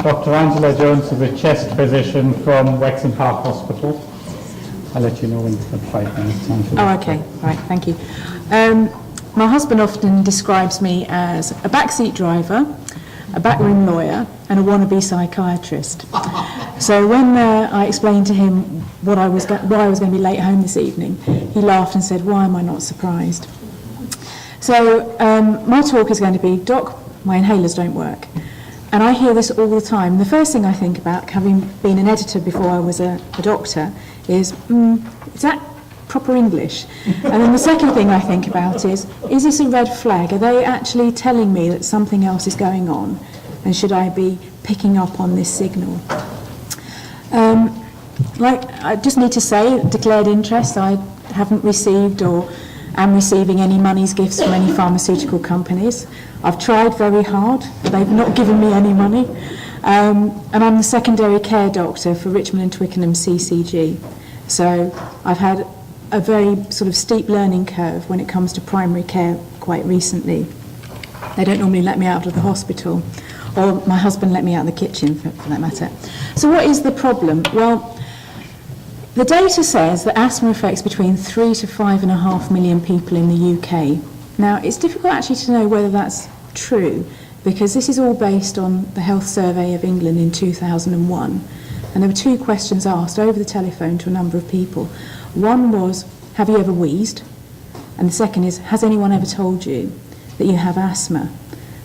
Dr. Angela Jones is a chest physician from Wexham Park Hospital. I'll let you know when you've got 5 minutes time for Oh, okay. Right, thank you. My husband often describes me as a backseat driver, a backroom lawyer, and a wannabe psychiatrist. So when I explained to him why I was going to be late home this evening, he laughed and said, "Why am I not surprised?" So my talk is going to be, "Doc, my inhalers don't work." And I hear this all the time. The first thing I think about, having been an editor before I was a doctor, is that proper English? And then the second thing I think about is this a red flag? Are they actually telling me that something else is going on? And should I be picking up on this signal? I just need to say, declared interest, I haven't received or am receiving any monies, gifts from any pharmaceutical companies. I've tried very hard, but they've not given me any money. And I'm the secondary care doctor for Richmond and Twickenham CCG. So I've had a very sort of steep learning curve when it comes to primary care quite recently. They don't normally let me out of the hospital, or my husband let me out of the kitchen for that matter. So what is the problem? Well, the data says that asthma affects between 3 to 5.5 million people in the UK. Now, it's difficult actually to know whether that's true, because this is all based on the Health Survey of England in 2001. And there were 2 questions asked over the telephone to a number of people. One was, have you ever wheezed? And the second is, has anyone ever told you that you have asthma?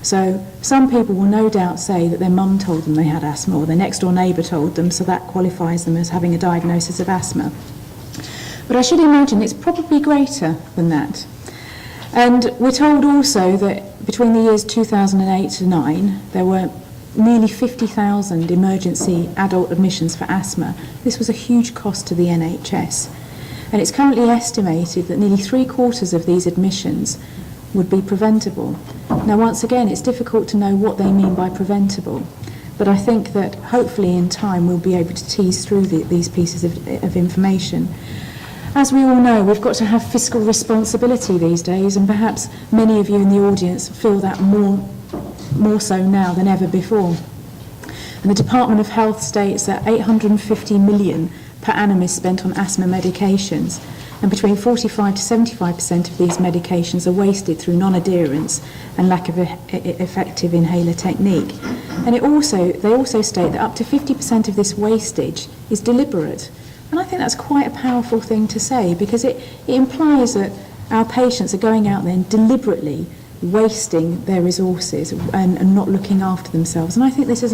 So some people will no doubt say that their mum told them they had asthma, or their next door neighbour told them, so that qualifies them as having a diagnosis of asthma. But I should imagine it's probably greater than that. And we're told also that between the years 2008 to 9, there were nearly 50,000 emergency adult admissions for asthma. This was a huge cost to the NHS. And it's currently estimated that nearly 3/4 of these admissions would be preventable. Now, once again, it's difficult to know what they mean by preventable, but I think that hopefully in time we'll be able to tease through these pieces of information. As we all know, we've got to have fiscal responsibility these days, and perhaps many of you in the audience feel that more so now than ever before. And the Department of Health states that 850 million per annum is spent on asthma medications, and between 45 to 75% of these medications are wasted through non-adherence and lack of effective inhaler technique. And they also state that up to 50% of this wastage is deliberate. And I think that's quite a powerful thing to say, because it implies that our patients are going out there and deliberately wasting their resources and not looking after themselves. And I think this is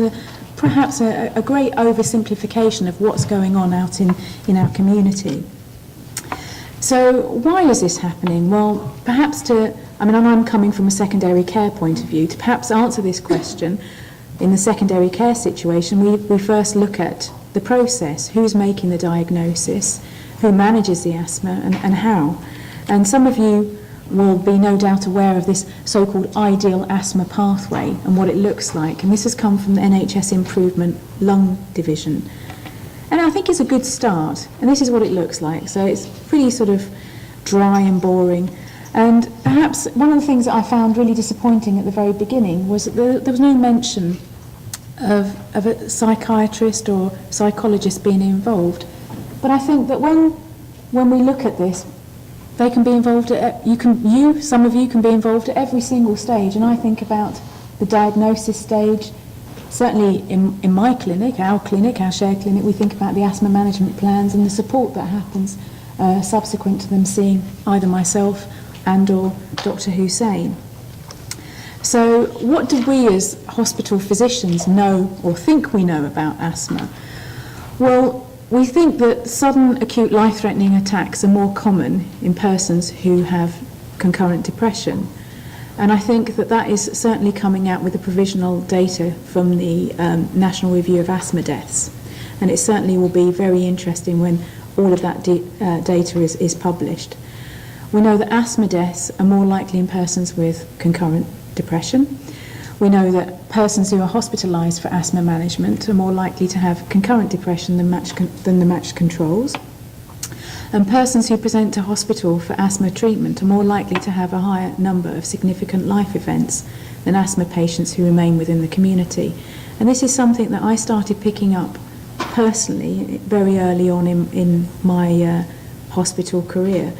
perhaps a great oversimplification of what's going on out in our community. So why is this happening? Well, perhaps I'm coming from a secondary care point of view. To perhaps answer this question, in the secondary care situation, we first look at the process, who's making the diagnosis, who manages the asthma, and how. And some of you will be no doubt aware of this so-called ideal asthma pathway and what it looks like. And this has come from the NHS Improvement Lung Division. And I think it's a good start. And this is what it looks like. So it's pretty sort of dry and boring. And perhaps one of the things that I found really disappointing at the very beginning was that there was no mention of a psychiatrist or psychologist being involved. But I think that when we look at this, they can be involved some of you can be involved at every single stage. And I think about the diagnosis stage. Certainly in my clinic, our shared clinic, we think about the asthma management plans and the support that happens subsequent to them seeing either myself and or Dr. Hussain. So what do we as hospital physicians know or think we know about asthma? Well, we think that sudden acute life-threatening attacks are more common in persons who have concurrent depression. And I think that is certainly coming out with the provisional data from the National Review of Asthma Deaths. And it certainly will be very interesting when all of that data is published. We know that asthma deaths are more likely in persons with concurrent depression. We know that persons who are hospitalised for asthma management are more likely to have concurrent depression than the matched controls. And persons who present to hospital for asthma treatment are more likely to have a higher number of significant life events than asthma patients who remain within the community. And this is something that I started picking up personally very early on in my hospital career.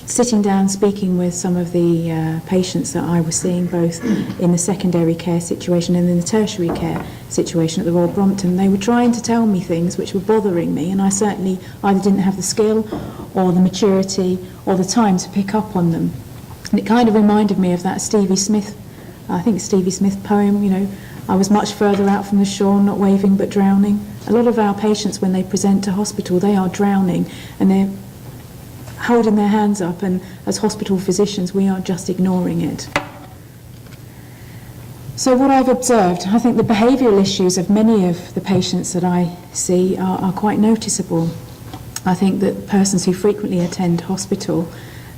Sitting down, speaking with some of the patients that I was seeing, both in the secondary care situation and in the tertiary care situation at the Royal Brompton, they were trying to tell me things which were bothering me, and I certainly either didn't have the skill or the maturity or the time to pick up on them. And it kind of reminded me of that Stevie Smith poem, you know, I was much further out from the shore, not waving but drowning. A lot of our patients, when they present to hospital, they are drowning and they're holding their hands up, and as hospital physicians we are just ignoring it. So what I've observed, I think the behavioural issues of many of the patients that I see are quite noticeable. I think that persons who frequently attend hospital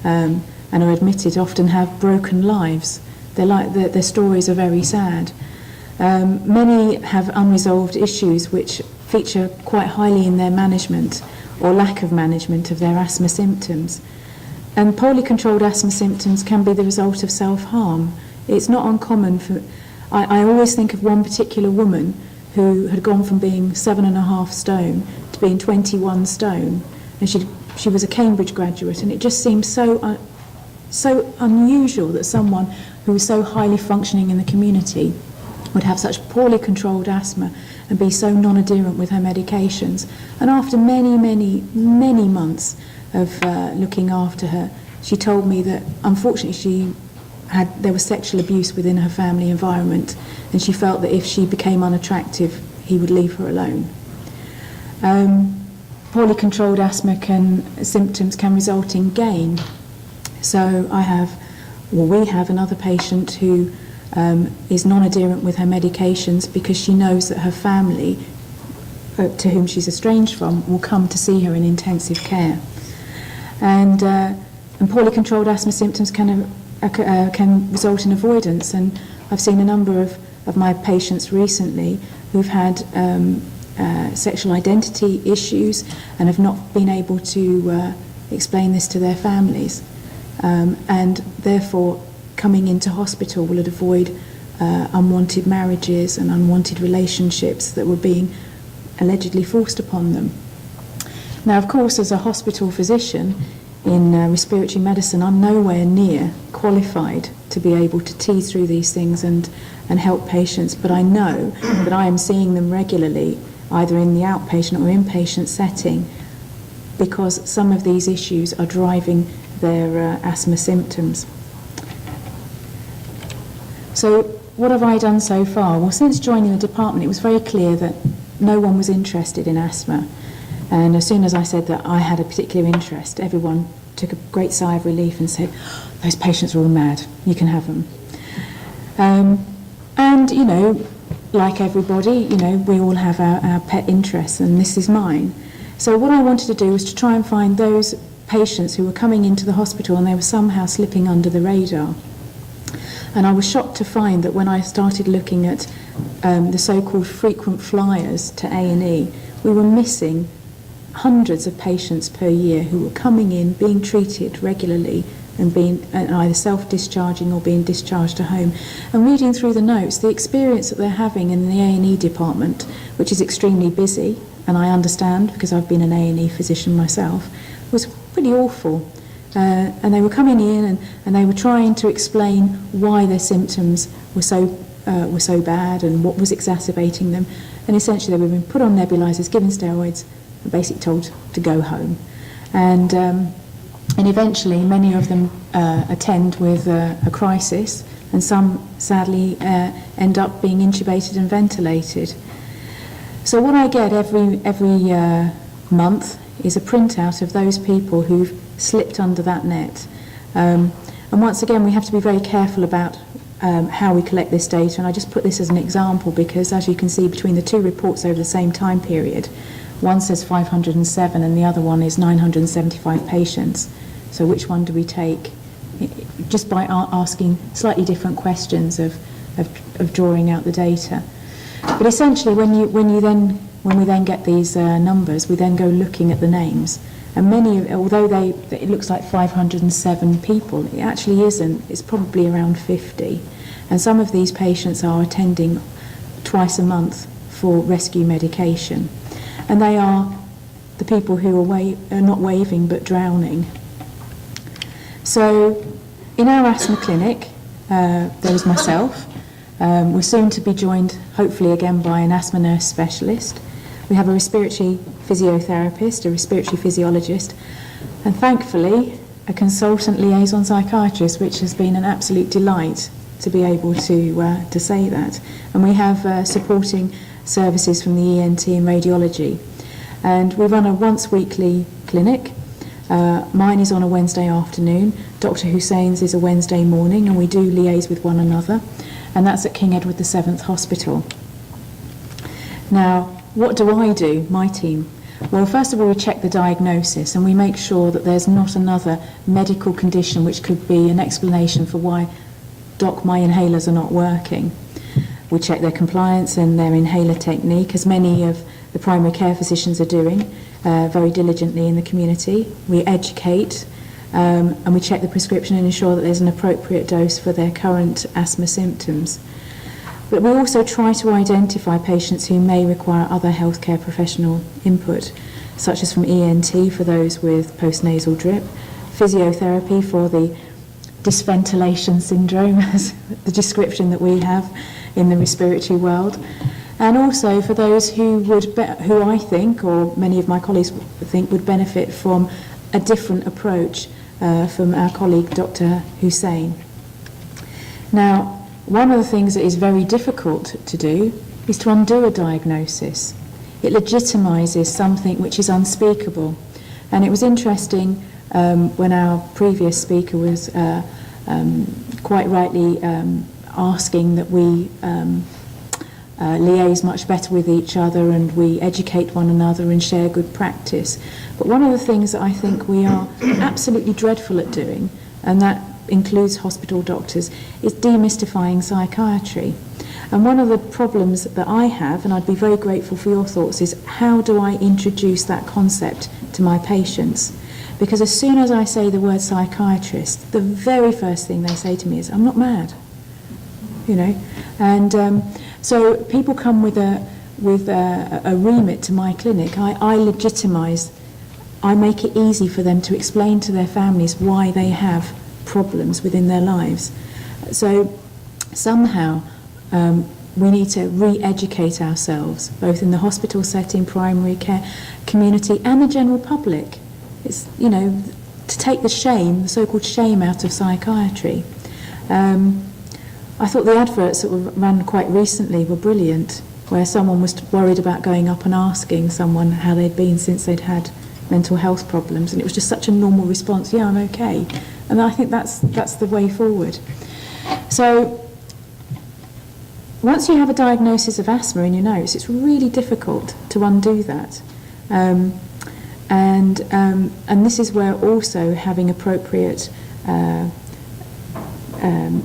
and are admitted often have broken lives. Their stories are very sad. Many have unresolved issues which feature quite highly in their management or lack of management of their asthma symptoms. And poorly controlled asthma symptoms can be the result of self-harm. It's not uncommon for... I always think of one particular woman who had gone from being 7.5 stone to being 21 stone, and she was a Cambridge graduate, and it just seemed so unusual that someone who was so highly functioning in the community would have such poorly controlled asthma and be so non-adherent with her medications. And after many, many, many months of looking after her, she told me that unfortunately there was sexual abuse within her family environment, and she felt that if she became unattractive, he would leave her alone. Poorly controlled asthma symptoms can result in gain. So we have another patient who is non-adherent with her medications because she knows that her family, to whom she's estranged from, will come to see her in intensive care. And poorly controlled asthma symptoms can result in avoidance. And I've seen a number of my patients recently who've had sexual identity issues and have not been able to explain this to their families. And therefore coming into hospital will avoid unwanted marriages and unwanted relationships that were being allegedly forced upon them. Now, of course, as a hospital physician in respiratory medicine, I'm nowhere near qualified to be able to tease through these things and help patients, but I know that I am seeing them regularly, either in the outpatient or inpatient setting, because some of these issues are driving their asthma symptoms. So what have I done so far? Well, since joining the department, it was very clear that no one was interested in asthma. And as soon as I said that I had a particular interest, everyone took a great sigh of relief and said, those patients are all mad, you can have them. And, you know, like everybody, you know, we all have our pet interests, and this is mine. So what I wanted to do was to try and find those patients who were coming into the hospital and they were somehow slipping under the radar. And I was shocked to find that when I started looking at the so-called frequent flyers to A&E, we were missing hundreds of patients per year who were coming in, being treated regularly and being either self-discharging or being discharged to home. And reading through the notes, the experience that they're having in the A&E department, which is extremely busy, and I understand because I've been an A&E physician myself, was pretty awful. And they were coming in and they were trying to explain why their symptoms were so bad and what was exacerbating them. And essentially they were being put on nebulizers, given steroids, and basically told to go home. And eventually many of them attend with a crisis, and some sadly end up being intubated and ventilated. So what I get every month is a printout of those people who've slipped under that net. And once again, we have to be very careful about how we collect this data, and I just put this as an example because, as you can see, between the two reports over the same time period, one says 507 and the other one is 975 patients. So which one do we take? Just by asking slightly different questions of drawing out the data. But essentially, when we then get these numbers, we then go looking at the names. And many, although it looks like 507 people, it actually isn't. It's probably around 50. And some of these patients are attending twice a month for rescue medication. And they are the people who are not waving but drowning. So in our asthma clinic, there is myself. We're soon to be joined, hopefully again, by an asthma nurse specialist. We have a respiratory physiotherapist, a respiratory physiologist, and thankfully a consultant liaison psychiatrist, which has been an absolute delight to be able to say that. And we have supporting services from the ENT and radiology. And we run a once weekly clinic. Mine is on a Wednesday afternoon. Dr. Hussein's is a Wednesday morning, and we do liaise with one another. And that's at King Edward VII Hospital. Now, what do I do, my team? Well, first of all, we check the diagnosis and we make sure that there's not another medical condition which could be an explanation for why, Doc, my inhalers are not working. We check their compliance and their inhaler technique, as many of the primary care physicians are doing very diligently in the community. We educate and we check the prescription and ensure that there's an appropriate dose for their current asthma symptoms. But we also try to identify patients who may require other healthcare professional input, such as from ENT for those with postnasal drip, physiotherapy for the dysventilation syndrome, as the description that we have in the respiratory world, and also for those who I think, or many of my colleagues think, would benefit from a different approach from our colleague Dr. Hussein. Now, one of the things that is very difficult to do is to undo a diagnosis. It legitimises something which is unspeakable. And it was interesting when our previous speaker was quite rightly asking that we liaise much better with each other and we educate one another and share good practice. But one of the things that I think we are absolutely dreadful at doing, and that includes hospital doctors, is demystifying psychiatry. And one of the problems that I have, and I'd be very grateful for your thoughts, is how do I introduce that concept to my patients? Because as soon as I say the word psychiatrist, the very first thing they say to me is, "I'm not mad," you know. And so people come with a remit to my clinic. I legitimise, I make it easy for them to explain to their families why they have problems within their lives. So somehow we need to re-educate ourselves, both in the hospital setting, primary care, community, and the general public. It's, you know, to take the shame, the so-called shame, out of psychiatry. I thought the adverts that were run quite recently were brilliant, where someone was worried about going up and asking someone how they'd been since they'd had mental health problems, and it was just such a normal response, "Yeah, I'm okay." And I think that's the way forward. So once you have a diagnosis of asthma in your notes, it's really difficult to undo that. And this is where also having appropriate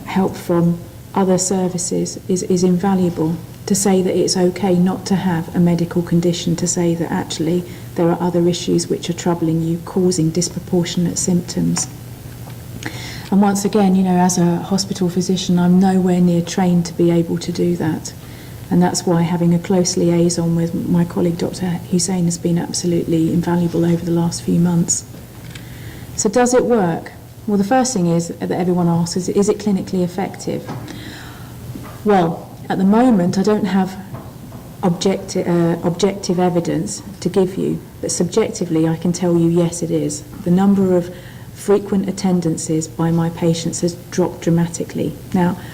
help from other services is invaluable, to say that it's okay not to have a medical condition, to say that actually there are other issues which are troubling you, causing disproportionate symptoms. And once again, you know, as a hospital physician, I'm nowhere near trained to be able to do that. And that's why having a close liaison with my colleague Dr. Hussein has been absolutely invaluable over the last few months. So does it work? Well, the first thing is that everyone asks is it clinically effective? Well, at the moment I don't have objective evidence to give you, but subjectively I can tell you yes, it is. The number of frequent attendances by my patients has dropped dramatically. Now,